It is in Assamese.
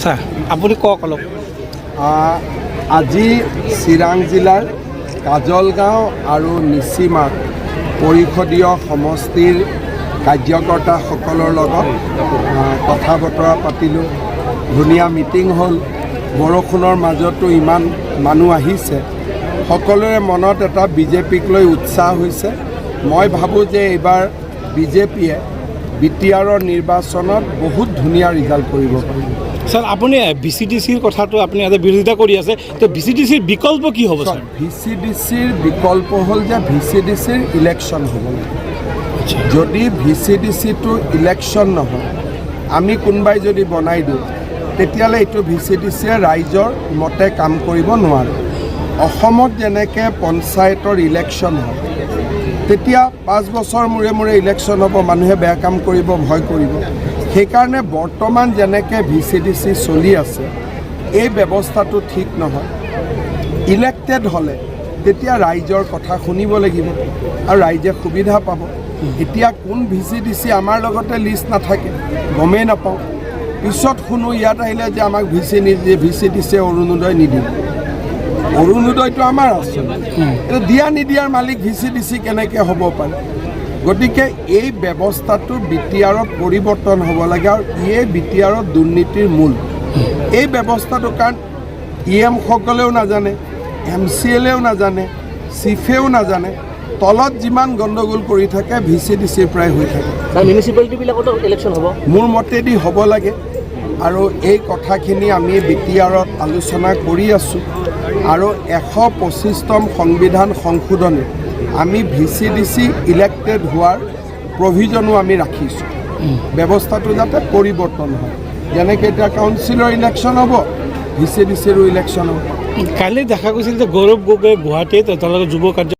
স্যাৰ আপুনি কওক অলপ। আজি চিৰাং জিলাৰ কাজলগাঁও আৰু নিচিমাত পৰিষদীয় সমষ্টিৰ কাৰ্যকৰ্তাসকলৰ লগত কথা বতৰা পাতিলোঁ। ধুনীয়া মিটিং হ'ল। বৰষুণৰ মাজতো ইমান মানুহ আহিছে। সকলোৰে মনত এটা বিজেপিক লৈ উৎসাহ হৈছে। মই ভাবোঁ যে এইবাৰ বিজেপিয়ে বিটিআৰৰ নিৰ্বাচনত বহুত ধুনীয়া ৰিজাল্ট কৰিব পাৰিব। স্যাৰ আপুনি VCDCৰ কথাটো আপুনি আজি বিৰোধিতা কৰি আছে, তো VCDCৰ বিকল্প কি হ'ব? স্যাৰ VCDCৰ বিকল্প হ'ল যে VCDCৰ ইলেকশ্যন হ'ব লাগে। যদি VCDCটো ইলেকশ্যন নহয়, আমি কোনোবাই যদি বনাই দিওঁ, তেতিয়াহ'লে এইটো VCDCয়ে ৰাইজৰ মতে কাম কৰিব নোৱাৰে। অসমত যেনেকৈ পঞ্চায়তৰ ইলেকশ্যন হয়, তেতিয়া 5 বছৰ মূৰে মূৰে ইলেকশ্যন হ'ব, মানুহে বেয়া কাম কৰিব, ভয় কৰিব। সেইকাৰণে বৰ্তমান যেনেকৈ VCDC চলি আছে, এই ব্যৱস্থাটো ঠিক নহয়। ইলেক্টেড হ'লে তেতিয়া ৰাইজৰ কথা শুনিব লাগিব আৰু ৰাইজে সুবিধা পাব। এতিয়া কোন VCDC আমাৰ লগতে লিষ্ট নাথাকে, গমেই নাপাওঁ। পিছত শুনো ইয়াত আহিলে যে আমাক VCDCয়ে অৰুণোদয় নিদিয়ে। অৰুণোদয়টো আমাৰ আছে, এইটো দিয়া নিদিয়াৰ মালিক VCDC কেনেকৈ হ'ব পাৰে? গতিকে এই ব্যৱস্থাটো বিটিআৰত পৰিৱৰ্তন হ'ব লাগে আৰু ইয়ে বিটিআৰত দুৰ্নীতিৰ মূল। এই ব্যৱস্থাটো কাৰণ EM সকলেও নাজানে, MCLএও নাজানে, চিফেও নাজানে। তলত যিমান গণ্ডগোল কৰি থাকে VCDCৰ পৰাই হৈ থাকে। মিউনিচিপালিটিবিলাকতো ইলেকশ্যন হ'ব মোৰ মতেদি হ'ব লাগে। আৰু এই কথাখিনি আমি বিটিআৰত আলোচনা কৰি আছোঁ। আৰু 125তম সংবিধান সংশোধনী আমি VCDC ইলেক্টেড হোৱাৰ প্ৰভিজনো আমি ৰাখিছোঁ। ব্যৱস্থাটো যাতে পৰিৱৰ্তন হয়, যেনেকৈ এতিয়া কাউন্সিলৰ ইলেকশ্যন হ'ব, VCDCৰো ইলেকশ্যন হ'ব। কালি দেখা গৈছিল যে গৌৰৱ গগৈ গুৱাহাটীত তেওঁলোকৰ যুৱ কাৰ্য